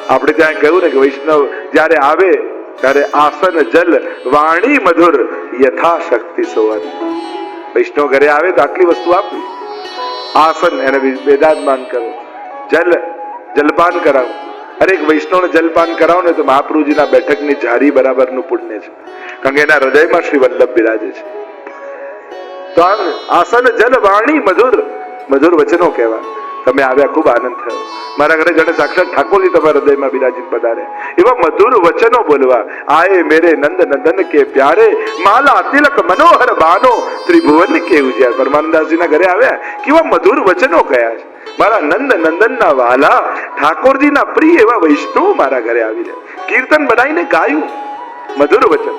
આપણે ત્યાં કહ્યું ને કે વૈષ્ણવ જ્યારે આવે ત્યારે આસન જલ વાણી મધુર યથાશક્તિ સોવન. વૈષ્ણવ ઘરે આવે તો આટલી વસ્તુ આપવી. આસન એને વેદાંતમાન કરો, જલ જલપાન કરાવો. અરે એક વૈષ્ણવને જલપાન કરાવો ને તો મહાપ્રભુજીના બેઠકની જારી બરાબરનું પુણ્ય છે, કારણ કે એના હૃદયમાં શ્રી વલ્લભ બિરાજે છે. તો આસન જલ વાણી મધુર, મધુર વચનો કહેવા. તમે આવ્યા ખૂબ આનંદ થયો. મારા ઘરે જાણે સાક્ષાત ઠાકોરજી તમારા હૃદયમાં બિરાજીને પધારે એવા મધુર વચનો બોલવા. આયે મેરે નંદ નંદન કે પ્યારે, માલા તિલક મનોહર બાનો, ત્રિભુવન કે ઉજ્યાર. પરમાનંદાસજીના ઘરે આવ્યા, કેવા મધુર વચનો કયા છે. મારા નંદ નંદનના વાલા ઠાકોરજીના પ્રિય એવા વૈષ્ણવ મારા ઘરે આવી રહ્યા. કીર્તન બનાવીને ગાયું મધુર વચન.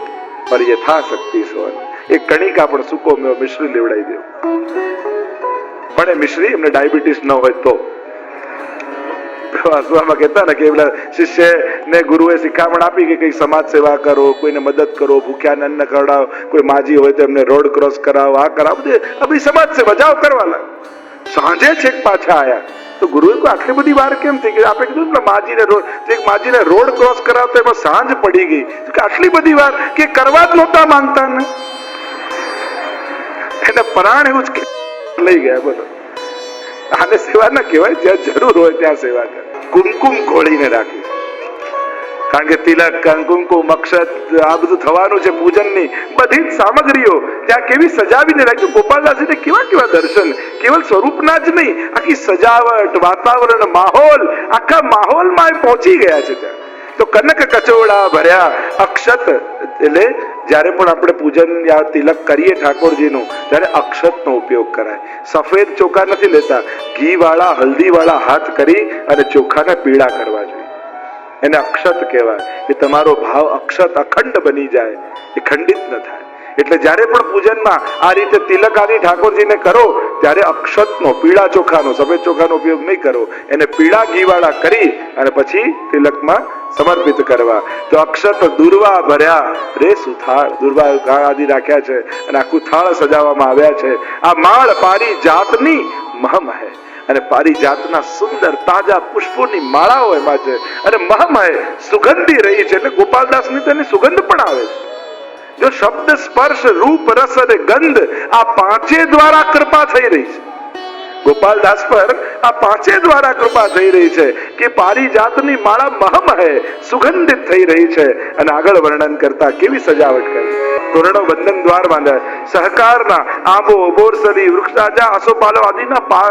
પર યથાશક્તિ સોન એક કણિકા પણ સૂકો મિશ્રી લેવડાવી દો. પણ એ મિશ્રી એમને ડાયાબિટીસ ન હોય તો. પ્રવાસમાં કહેતા ને કે એમના શિષ્ય ને ગુરુએ શિખામણ આપી કે કઈ સમાજ સેવા કરો, કોઈને મદદ કરો, ભૂખ્યાને અન્ન ખવડાવો, કોઈ માજી હોય તો એમને રોડ ક્રોસ કરાવો, આ કરાવો, બધી સમાજ સેવા જાઓ કરવા લાગે. સાંજે છેક પાછા આયા તો ગુરુએ કોઈ આટલી બધી વાર કેમ થઈ ગઈ? આપણે કીધું ને માજીને રોડ ક્રોસ કરાવતા એમાં સાંજ પડી ગઈ. આટલી બધી વાર કે કરવા જ નહોતા માંગતા ને, એને પ્રાણ એવું જ લઈ ગયા. બોલો, આને સેવા ના કહેવાય. જ્યાં જરૂર હોય ત્યાં સેવા કરે. કુમકુમ ખોળીને રાખી, કારણ કે તિલક, કુમકુમ, અક્ષત આ બધું થવાનું છે પૂજનની બધી જ સામગ્રીઓ ત્યાં કેવી સજાવીને રાખ્યું. ગોપાલદાસજીને કેવા કેવા દર્શન, કેવલ સ્વરૂપના જ નહીં, આખી સજાવટ, વાતાવરણ, માહોલ, આખા માહોલમાં પહોંચી ગયા છે ત્યાં. તો કનક કચોડા ભર્યા અક્ષત, એટલે જ્યારે પણ આપણે પૂજન યા તિલક કરીએ ઠાકોરજીનું, ત્યારે અક્ષતનો ઉપયોગ કરાય. સફેદ ચોખા નથી લેતા, ઘી વાળા, હલ્દી વાળા હાથ કરી અને ચોખાને પીળા કરવા જોઈએ. એને અક્ષત કહેવાય. કે તમારો ભાવ અક્ષત અખંડ બની જાય, એ ખંડિત ન થાય. એટલે જ્યારે પણ પૂજનમાં આ રીતે તિલક આદિ ઠાકોરજીને કરો ત્યારે અક્ષતનો, પીળા ચોખાનો, સફેદ ચોખાનો ઉપયોગ નહીં કરો. એને પીળા ઘીવાળા કરી અને પછી તિલકમાં સમર્પિત કરવા. તો અક્ષત દુર્વા ભર્યા રે સુથાળ, દુર્વા આદિ રાખ્યા છે અને આખું થાળ સજાવવામાં આવ્યા છે. આ માળ પારી જાતની મહમહે, અને પારિજાતના સુંદર તાજા પુષ્પોની માળાઓ એમાં છે અને મહમહે સુગંધી રહી છે. એટલે ગોપાલદાસની તો એની સુગંધ પણ આવે છે. જો શબ્દ, સ્પર્શ, રૂપ, રસ અને ગંધ આ પાંચે દ્વારા કૃપા થઈ રહી છે. ગોપાલદાસ પર આ પાંચે દ્વારા કૃપા થઈ રહી છે કે પારિજાતની માળા મહમહે સુગંધિત થઈ રહી છે. અને આગળ વર્ણન કરતા કેવી સજાવટ કરી. તોરણો બંધન દ્વાર બાંધ્યા, સહકારના આંબો, બોરસરી, વૃક્ષરાજા, આસોપાલો આદિના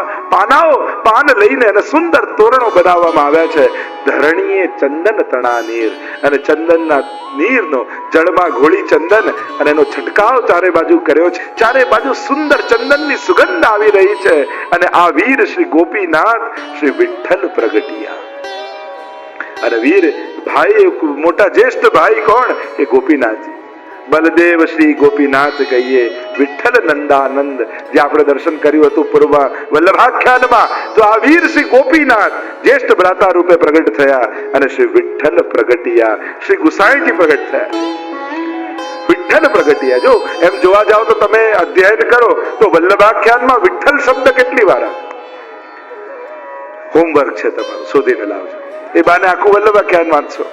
પાન લઈને અને સુંદર તોરણો બનાવવામાં આવ્યા છે. ધરણીએ ચંદન તણા નીર, અને ચંદનના નીરનો જળમાં ઘોળી ચંદન અને એનો છંટકાવ ચારે બાજુ કર્યો છે. ચારે બાજુ સુંદર ચંદનની સુગંધ આવી રહી છે. અને આ વીર શ્રી ગોપીનાથ શ્રી વિઠ્ઠલ પ્રગટિયા. અને વીર ભાઈ, મોટા જ્યેષ્ઠ ભાઈ કોણ? એ ગોપીનાથજી. બલદેવ શ્રી ગોપીનાથ કહીએ, વિઠ્ઠલ નંદાનંદ, જે આપણે દર્શન કર્યું હતું પૂર્વ વલ્લભાખ્યાનમાં. તો આ વીર શ્રી ગોપીનાથ જ્યેષ્ઠ ભ્રાતા રૂપે પ્રગટ થયા અને શ્રી વિઠ્ઠલ પ્રગટિયા, શ્રી ગુસાઈથી પ્રગટ થયા. વિઠ્ઠલ પ્રગટિયા. જો એમ જોવા જાઓ તો તમે અધ્યયન કરો તો વલ્લભાખ્યાનમાં વિઠ્ઠલ શબ્દ કેટલી વાર આવે? હોમવર્ક છે તમારું, શોધીને લાવજો. એ બાને આખું વલ્લભાખ્યાન વાંચશો.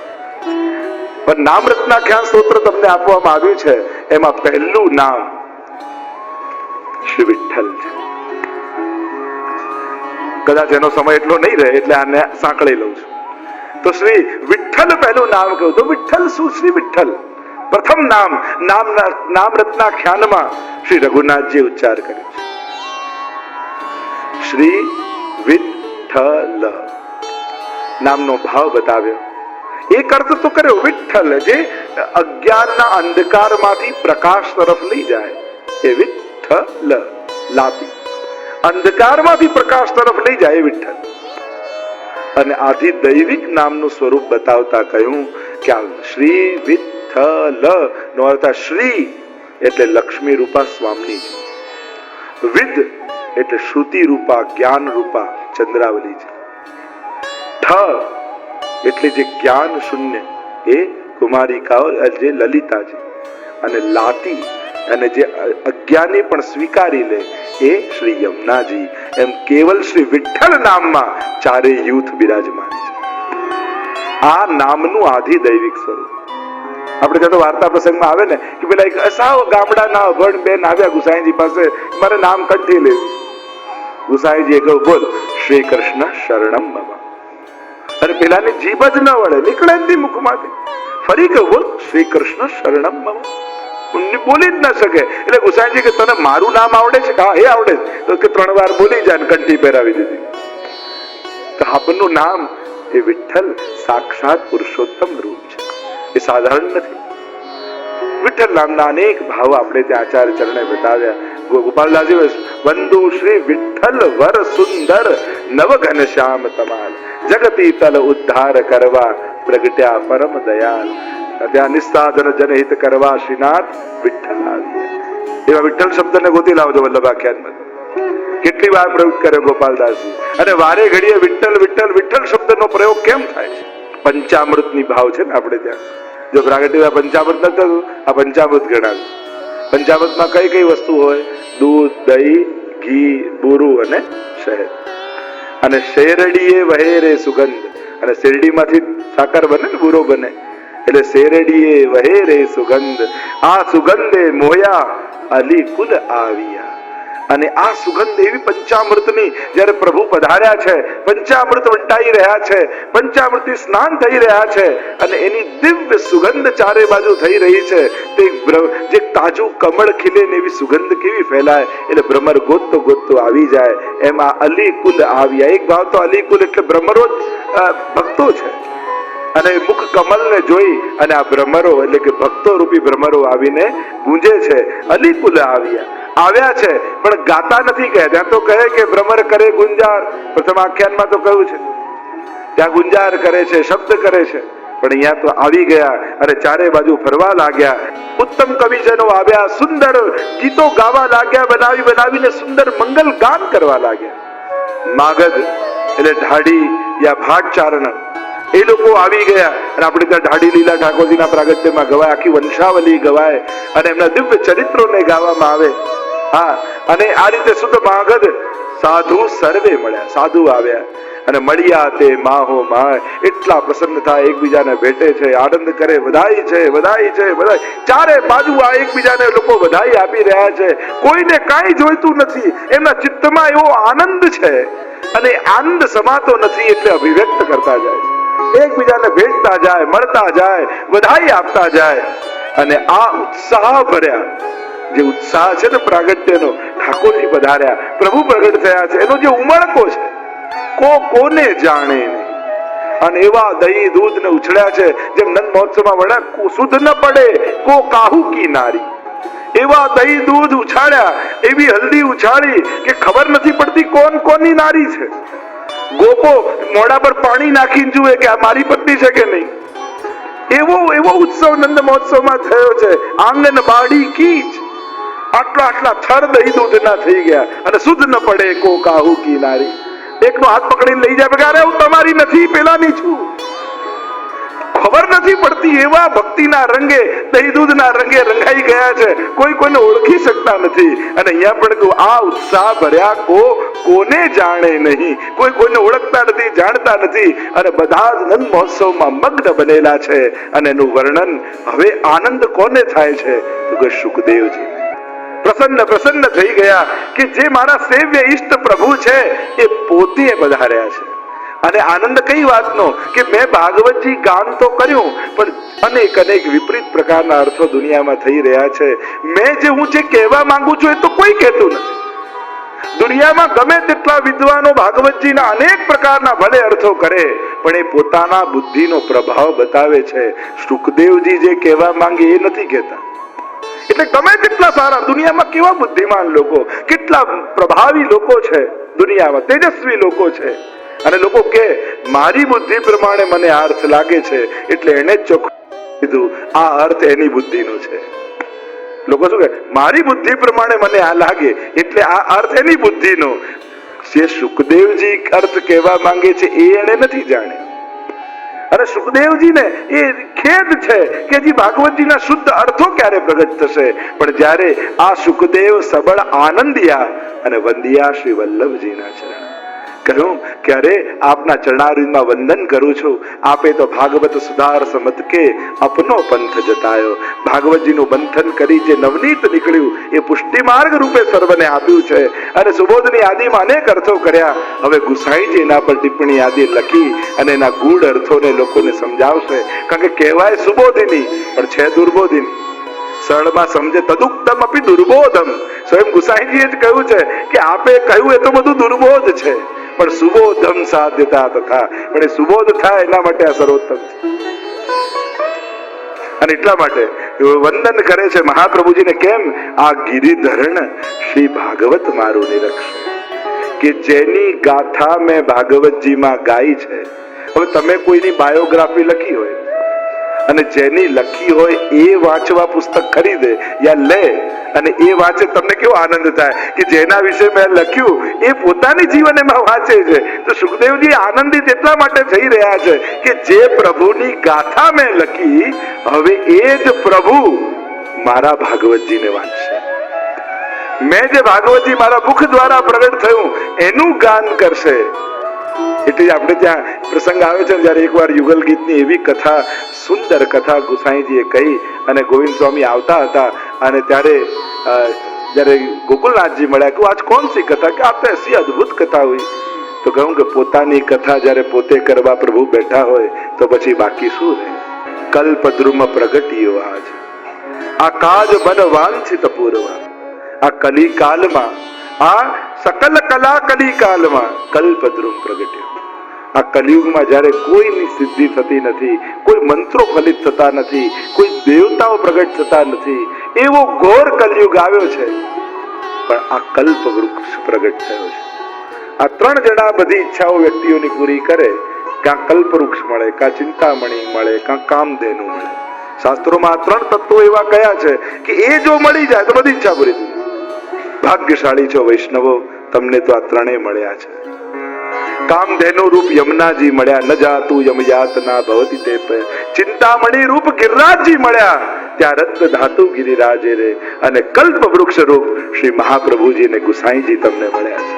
પણ નામ રત્નાખ્યાન સ્તોત્ર તમને આપવામાં આવ્યું છે, એમાં પહેલું નામ શ્રી વિઠ્ઠલ છે. કદાચ એનો સમય એટલો નહીં રહે એટલે આને સાંકળી લઉં છું. તો શ્રી વિઠ્ઠલ પહેલું નામ કહ્યું. તો વિઠ્ઠલ શું? શ્રી વિઠ્ઠલ પ્રથમ નામ રત્નાખ્યાનમાં શ્રી રઘુનાથજી ઉચ્ચાર કર્યો છે. શ્રી વિઠ્ઠલ નામનો ભાવ બતાવ્યો. એક અર્થ તો કર્યો વિઠ્ઠલ, જે અજ્ઞાનના અંધકારમાંથી પ્રકાશ તરફ લઈ જાય. એ વિઠ્ઠલ, લાપી અંધકારમાંથી પ્રકાશ તરફ લઈ જાય એ વિઠ્ઠલ. અને આધિ દૈવિક નામનું સ્વરૂપ બતાવતા કહ્યું કે આ શ્રી વિઠ્ઠલ નો અર્થ શ્રી એટલે લક્ષ્મી રૂપા સ્વામીજી, વિદ એટલે શ્રુતિ રૂપા જ્ઞાન રૂપા ચંદ્રાવલીજી, ઠ એટલે જે જ્ઞાન શૂન્ય એ કુમારિકાઓ જે લલિતાજી, અને લાતી અને જે અજ્ઞાની પણ સ્વીકારી લે એ શ્રી યમુનાજી. એમ કેવલ શ્રી વિઠ્ઠલ નામમાં ચારે યુથ બિરાજમાન છે. આ નામનું આધિદૈવિક સ્વરૂપ. આપણે ત્યાં તો વાર્તા પ્રસંગમાં આવે ને કે પેલા એક સાવ ગામડાના અભણ બેન આવ્યા ગુસાઈજી પાસે, મારે નામ કંઠી લેવું. ગુસાઈજીએ કહ્યું, બોલ શ્રી કૃષ્ણ શરણમ મમ. અને પેલાની જીભ જ ન વળે, નીકળે જ મુખમાંથી. ફરી કહ્યું, બોલ શ્રી કૃષ્ણ શરણમ મમ. બોલી જ ન શકે. એટલે ગુસાઈજી કે તને મારું નામ આવડે છે? હા, એ આવડે. તો કે 3 વાર બોલી જાય, કંઠી પહેરાવી દીધી. તો આપનું નામ એ વિઠ્ઠલ સાક્ષાત પુરુષોત્તમ રૂપ છે, એ સાધારણ નથી. વિઠ્ઠલ નામના અનેક ભાવ આપણે ત્યાં આચાર્ય ચરણે બતાવ્યા. ગોપાલદાસજી વંદુ શ્રી વિઠ્ઠલ વર સુંદર નવ ઘનશ્યામ તમાલ જગતી તલ ઉદ્ધાર કરવા પ્રગટ્યા પરમ દયાલ. ત્યાં નિસ્સાધન જનહિત કરવા શ્રીનાથ વિઠ્ઠલ આવ્યા. એવા વિઠ્ઠલ શબ્દને ગોતી લાવજો વલ્લભાખ્યાનમાં. કેટલી વાર પ્રયોગ કર્યો ગોપાલદાસજી. અને વારે ઘડીએ વિઠ્ઠલ વિઠ્ઠલ વિઠ્ઠલ શબ્દનો પ્રયોગ કેમ થાય છે? પંચામૃતની ભાવ છે ને આપણે ત્યાં. જો પ્રાગટ્ય પંચામૃત નથી, આ પંચામૃત ગણાય. પંચામૃતમાં કઈ કઈ વસ્તુ હોય? દૂધ, દહીં, ઘી, બુરું અને શહેદ. અને શેરડીએ વહે રે સુગંધ. અને શેરડીમાંથી સાકર બને ને, બુરો બને. એટલે શેરડીએ વહે રે સુગંધ, આ સુગંધે મોયા અલી કુલ આવ્યા. અને આ સુગંધ એવી પંચામૃતની, જ્યારે પ્રભુ પધાર્યા છે, પંચામૃત વંટાઈ રહ્યા છે, પંચામૃતથી સ્નાન થઈ રહ્યા છે, અને એની દિવ્ય સુગંધ ચારે બાજુ થઈ રહી છે. તે જે તાજું કમળ ખીલે ને એવી સુગંધ કેવી ફેલાય, એટલે ભ્રમર ગોતતો ગોતતો આવી જાય. એમાં અલી કુલ આવ્યા. એક ભાવ તો અલી કુલ એટલે ભ્રમરો જ ભક્તો છે. અને મુખ કમલ ને જોઈ અને આ ભ્રમરો એટલે કે ભક્તો રૂપી ભ્રમરો આવીને ગુંજે છે. અલી કુલ આવ્યા છે, પણ ગાતા નથી કહે. ત્યાં તો કહે કે ભ્રમર કરે ગુંજાર. પ્રથમ આખ્યાનમાં તો કહ્યું છે ત્યાં ગુંજાર કરે છે, શબ્દ કરે છે. પણ અહીંયા તો આવી ગયા અને ચારે બાજુ ફરવા લાગ્યા. ઉત્તમ કવિજનો આવ્યા, સુંદર ગીતો ગાવા લાગ્યા, બનાવી બનાવીને સુંદર મંગલ ગાન કરવા લાગ્યા. માગધ એટલે ઢાડી યા ભાટચારણ, એ લોકો આવી ગયા. અને આપણે ત્યાં ઢાડી લીલા ઠાકોરજીના પ્રાગટ્યમાં ગવાય, આખી વંશાવલી ગવાય અને એમના દિવ્ય ચરિત્રોને ગાવામાં આવે. હા, અને આ રીતે શુદ્ધ માગધ સાધુ સર્વે મળ્યા, સાધુ આવ્યા અને મળ્યા તે માહો માય એટલા પ્રસન્ન થાય, એકબીજાને ભેટે છે, આનંદ કરે, વધાઈ છે, વધાઈ છે, વધાઈ. ચારે બાજુ આ એકબીજાને લોકો વધાઈ આપી રહ્યા છે. કોઈને કાંઈ જોઈતું નથી, એમના ચિત્તમાં એવો આનંદ છે અને આનંદ સમાતો નથી, એટલે અભિવ્યક્ત કરતા જાય છે, એકબીજાને ભેટતા જાય, મળતા જાય, વધાઈ આપતા જાય. અને આ ઉત્સાહ ભર્યા જે ઉત્સાહ છે ને પ્રાગટ્યનો, ઠાકોરજી પધાર્યા, પ્રભુ પ્રગટ થયા છે, એનો જે ઉમળકો છે કોને જાણે નહીં. અને એવા દહીં દૂધ ને ઉછળ્યા છે, જેમ નંદ મહોત્સવમાં વડા શુદ્ધ ન પડે કો કાહુ કી નારી. એવા દહીં દૂધ ઉછાળ્યા, એવી હલ્દી ઉછાળી કે ખબર નથી પડતી કોણ કોની નારી છે. ગોપો મોઢા પર પાણી નાખીને જુએ કે આ મારી પત્ની છે કે નહીં. એવો ઉત્સવ નંદ મહોત્સવમાં થયો છે. આંગન બાડી કીચ, આટલા થર દહીં દૂધના થઈ ગયા અને શુદ્ધ ન પડે કો કાહુ કી નારી. એકનો હાથ પકડીને લઈ જાય, અરે હું તમારી નથી, પેલાની છું. ખબર નથી પડતી. એવા ભક્તિના રંગે, દહીં દૂધના રંગે રંગાઈ ગયા છે, કોઈ કોઈને ઓળખી શકતા નથી. અને અહીંયા પણ આ ઉત્સાહ ભર્યા કોને જાણે નહીં, કોઈ કોઈને ઓળખતા નથી, જાણતા નથી. અને બધા જ નંદ મહોત્સવમાં મગ્ન બનેલા છે. અને એનું વર્ણન હવે આનંદ કોને થાય છે તો કે સુખદેવજી પ્રસન્ન થઈ ગયા કે જે મારા સેવ્ય ઈષ્ટ પ્રભુ છે એ પોતે પધાર્યા છે. અને આનંદ કઈ વાતનો કે મેં ભાગવતજી ગાન તો કર્યું, પણ અનેક વિપરીત પ્રકારના અર્થો દુનિયામાં થઈ રહ્યા છે. હું જે કહેવા માંગુ છું એ તો કોઈ કહેતું નથી. દુનિયામાં ગમે તેટલા વિદ્વાનો ભાગવતજીના અનેક પ્રકારના ભલે અર્થો કરે, પણ એ પોતાના બુદ્ધિનો પ્રભાવ બતાવે છે. સુખદેવજી જે કહેવા માંગે એ નથી કહેતા. એટલે ગમે તેટલા સારા દુનિયામાં કેવા બુદ્ધિમાન લોકો, કેટલા પ્રભાવી લોકો છે દુનિયામાં, તેજસ્વી લોકો છે. અને લોકો કે મારી બુદ્ધિ પ્રમાણે મને આ અર્થ લાગે છે, એટલે એને ચોખ્ખું કીધું આ અર્થ એની બુદ્ધિનો છે. લોકો શું કહે, મારી બુદ્ધિ પ્રમાણે મને આ લાગે એટલે આ અર્થ એની બુદ્ધિનો. જે સુખદેવજી અર્થ કહેવા માંગે છે એ એને નથી જાણે. અને સુખદેવજીને એ ખેદ છે કે જે ભાગવતજીના શુદ્ધ અર્થો ક્યારે પ્રગટ થશે. પણ જ્યારે આ સુખદેવ સબળ આનંદિયા અને વંદિયા શ્રી વલ્લભજીના ચરણ, કહ્યું કે અરે આપના ચરણારવિંદમાં વંદન કરું છું, આપે તો ભાગવત સુધાર સમત કે અપનો પંથ જતાયો. ભાગવતજીનું બંધન કરી જે નવનીત નીકળ્યું એ પુષ્ટિ માર્ગ રૂપે સર્વને આપ્યું છે. અને સુબોધની આદિમાં અનેક અર્થો કર્યા. હવે ગુસાઈજી એના પર ટિપ્પણી આદિ લખી અને એના ગૂઢ અર્થોને લોકોને સમજાવશે. કારણ કે કહેવાય સુબોધિની પણ છે દુર્બોધિની. સરળમાં સમજે તદુક્તમ અપી દુર્બોધમ. સ્વયં ગુસાઈજીએ જ કહ્યું છે કે આપે કહ્યું એ તો બધું દુર્બોધ છે, પણ સુબોધમ સાધ્યતા તથા, પણ એ સુબોધ થાય એના માટે આ સર્વોત્તમ છે. અને એટલા માટે વંદન કરે છે મહાપ્રભુજીને. કેમ? આ ગિરિધરણ શ્રી ભાગવત મારું નિરક્ષ, કે જેની ગાથા મેં ભાગવતજીમાં ગાઈ છે. હવે તમે કોઈની બાયોગ્રાફી લખી હોય અને જેની લખી હોય એ વાંચવા પુસ્તક ખરીદે યા લે અને એ વાંચે, તમને કેવો આનંદ થાય કે જેના વિશે મેં લખ્યું એ પોતાની જીવન એમાં વાંચે છે. તો સુખદેવજી આનંદિત એટલા માટે થઈ રહ્યા છે કે જે પ્રભુની ગાથા મેં લખી, હવે એ જ પ્રભુ મારા ભાગવતજીને વાંચશે. મેં જે ભાગવતજી મારા મુખ દ્વારા પ્રગટ થયું એનું ગાન કરશે. એટલે આપણે ત્યાં પ્રસંગ આવે છે જયારે એકવાર યુગલ ગીતની એવી કથા, સુંદર કથા ગુસાઈજીએ કહી અને ગોવિંદ સ્વામી આવતા હતા અને ત્યારે જયારે ગોકુલનાથજી મળ્યા કે આજ કોણ સી કથા, કે આ તો એસી અદભુત કથા हुई. તો કહ્યું કે પોતાની કથા જયારે પોતે કરવા પ્રભુ બેઠા હોય તો પછી બાકી શું રહે. કલ્પદ્રુમ પ્રગટ્યો આજ, આ કાજ બન વાંછિત પૂર્વા. આ કલિકાલમાં, આ સકલ કલા કલિકાલમાં કલ્પદ્રુમ પ્રગટ્યો. આ કલિયુગમાં જયારે કોઈની સિદ્ધિ થતી નથી, કોઈ મંત્રો ફલિત થતા નથી, કોઈ દેવતાઓ પ્રગટ થતા નથી, એવો ઘોર કલયુગ આવ્યો છે. પણ આ કલ્પ વૃક્ષ પ્રગટ થયો છે. આ ત્રણ જણા બધી ઈચ્છાઓ વ્યક્તિઓની પૂરી કરે, કાં કલ્પ વૃક્ષ મળે, કાં ચિંતામણી મળે, કાં કામધેનુ મળે. શાસ્ત્રોમાં આ ત્રણ તત્વો એવા કયા છે કે એ જો મળી જાય તો બધી ઈચ્છા પૂરી થઈ. ભાગ્યશાળી છો વૈષ્ણવો, તમને તો આ ત્રણેય મળ્યા છે. કામધેનુ રૂપ યમુનાજી મળ્યા, ન જાતું યમ યાતના ભવતી તે પે. ચિંતામણી રૂપ ગિરિરાજજી મળ્યા, ત્યાં રત્ન ધાતુ ગિરિરાજે રે. અને કલ્પ વૃક્ષ રૂપ શ્રી મહાપ્રભુજી ને ગુસાઈજી તમને મળ્યા છે.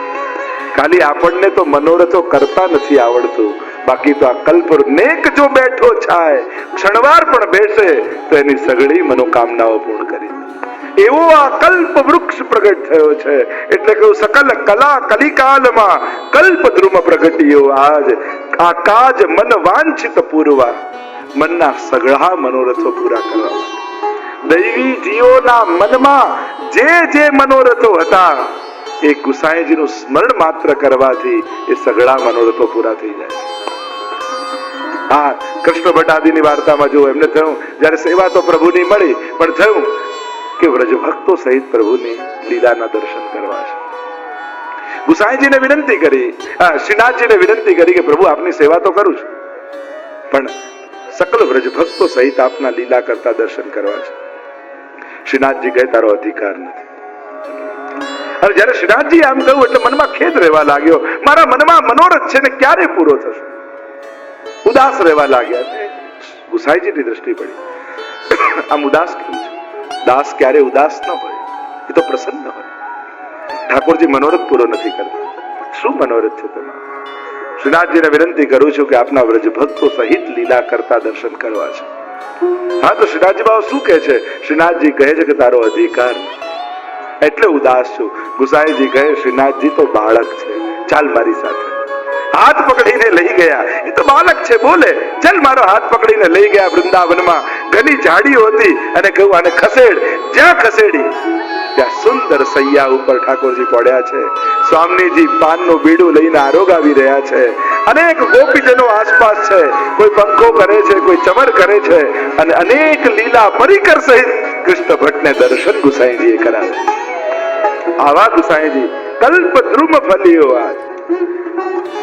ખાલી આપણને તો મનોરથો કરતા નથી આવડતું, બાકી તો આ કલ્પ નેક જો બેઠો છાય, ક્ષણવાર પણ બેસે તો એની સઘળી મનોકામનાઓ પૂર્ણ કરી. એવો આ કલ્પ વૃક્ષ પ્રગટ થયો છે. એટલે કે સકલ કલા કલિકાલમાં કલ્પદ્રુમ પ્રગટ્યો આજ. આ કાજ મન વાંછિત પૂરવા, મનના સઘળા મનોરથો પૂરા કરવા. દૈવી જીવોના મનમાં જે જે મનોરથો હતા એ ગુસાઈજીનું સ્મરણ માત્ર કરવાથી એ સઘળા મનોરથો પૂરા થઈ જાય. હા, કૃષ્ણ ભટ્ટાદીની વાર્તામાં જો એમને થયું જયારે સેવા તો પ્રભુની મળી, પણ થયું કે વ્રજભક્તો સહિત પ્રભુની લીલાના દર્શન કરવા છે. ગુસાઈજીને વિનંતી કરી, શ્રીનાથજીને વિનંતી કરી કે પ્રભુ આપની સેવા તો કરું છું, પણ સકલ વ્રજભક્તો સહિત આપના લીલા કરતા દર્શન કરવા છે. શ્રીનાથજી કહે તારો અધિકાર નથી. હવે જયારે શ્રીનાથજી આમ કહ્યું એટલે મનમાં ખેદ રહેવા લાગ્યો. મારા મનમાં મનોરથ છે ને ક્યારે પૂરો થશે? ઉદાસ રહેવા લાગ્યા. ગુસાઈજીની દ્રષ્ટિ પડી, આમ ઉદાસ કેમ છે? દાસ ક્યારે ઉદાસ ન હોય, એ તો પ્રસન્ન હોય. ઠાકોરજી મનોરથ પૂરો નથી કરતા. શું મનોરથ છે તમારો? શ્રીનાથજીને વિનંતી કરું છું કે આપના વ્રજભક્તો સહિત લીલા કરતા દર્શન કરવા છે. હા, તો શ્રીનાથજી બાબા શું કહે છે? શ્રીનાથજી કહે છે કે તારો અધિકાર એટલે ઉદાસ છું. ગુસાઈજી કહે શ્રીનાથજી તો બાળક છે, ચાલ મારી સાથે. હાથ પકડીને લઈ ગયા. એ તો બાળક છે, બોલે ચલ. મારો હાથ પકડીને લઈ ગયા વૃંદાવનમાં. ઘણી ઝાડીઓ હતી અને કહ્યું આને ખસેડ. જ્યાં ખસેડી ત્યાં સુંદર સૈયા ઉપર ઠાકોરજી પડ્યા છે. સ્વામીજી પાનનું બીડું લઈને આરોગાવી રહ્યા છે. અનેક ગોપીજનો આસપાસ છે. કોઈ પંખો કરે છે, કોઈ ચમર કરે છે અને અનેક લીલા પરિકર સહિત કૃષ્ણ ભટ્ટને દર્શન ગુસાઈજીએ કરાવે. આવા ગુસાઈજી કલ્પદ્રુમ ફલ્યો આજ.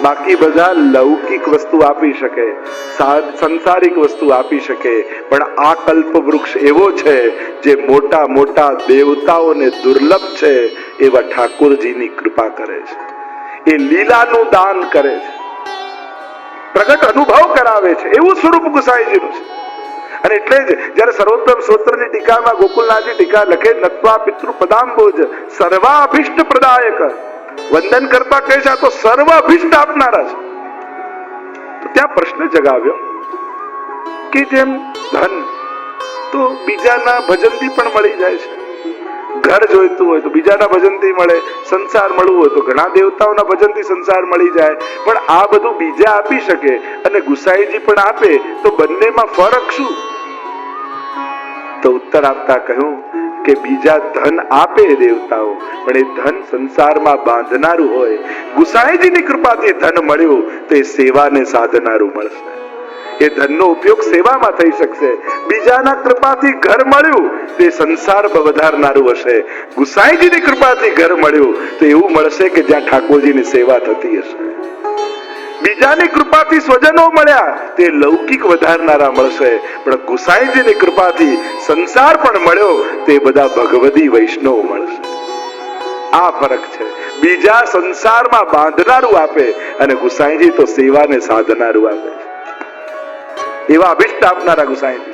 બાકી બધા લૌકિક વસ્તુ આપી શકે, સંસારિક વસ્તુ આપી શકે, પણ આ કલ્પ વૃક્ષ એવો છે જે મોટા મોટા દેવતાઓને દુર્લભ છે એવા ઠાકોરજીની કૃપા કરે છે. એ લીલાનું દાન કરે છે, પ્રગટ અનુભવ કરાવે છે. એવું સ્વરૂપ ગુસાઈજીનું છે. અને એટલે જ જયારે સર્વોત્તમ સ્તોત્રની ટીકામાં ગોકુલનાથજી ટીકા લખે, નત્વા પિતૃ પદાંબોજ સર્વાભિષ્ટ પ્રદાયક. વંદન કરતા કહે છે આ તો સર્વ અભિષ્ટ આપનારા છે. તો ત્યાં પ્રશ્ન જગાવ્યો કે જેમ ધન તો બીજાના ભજનથી પણ મળી જાય છે, ઘર જોઈતું હોય તો બીજાના ભજનથી મળે, સંસાર મળવું હોય તો ઘણા દેવતાઓના ભજનથી સંસાર મળી જાય, પણ આ બધું બીજા આપી શકે અને ગુસાઈજી પણ આપે તો બંનેમાં ફરક શું? તો ઉત્તર આપતા કહ્યું કે બીજા ધન આપે દેવતાઓ, પણ એ ધન સંસારમાં બાંધનારું હોય. ગુસાઈજીની કૃપાથી ધન મળ્યું તો એ સેવાને સાધનારું મળશે, એ ધનનો ઉપયોગ સેવામાં થઈ શકશે. બીજાના કૃપાથી ઘર મળ્યું તે સંસારમાં વધારનારું હશે. ગુસાઈજીની કૃપાથી ઘર મળ્યું તો એવું મળશે કે જ્યાં ઠાકોરજીની સેવા થતી હશે. બીજાની કૃપાથી સ્વજનો મળ્યા તે લૌકિક વધારનારા મળશે, પણ ગુસાઈજીની કૃપાથી સંસાર પણ મળ્યો તે બધા ભગવદી વૈષ્ણવ મળશે. આ ફરક છે. બીજા સંસારમાં બાંધનારું આપે અને ગુસાઈજી તો સેવાને સાધનારું આપે છે. એવા અભિષ્ટ આપનારા ગુસાઈજી.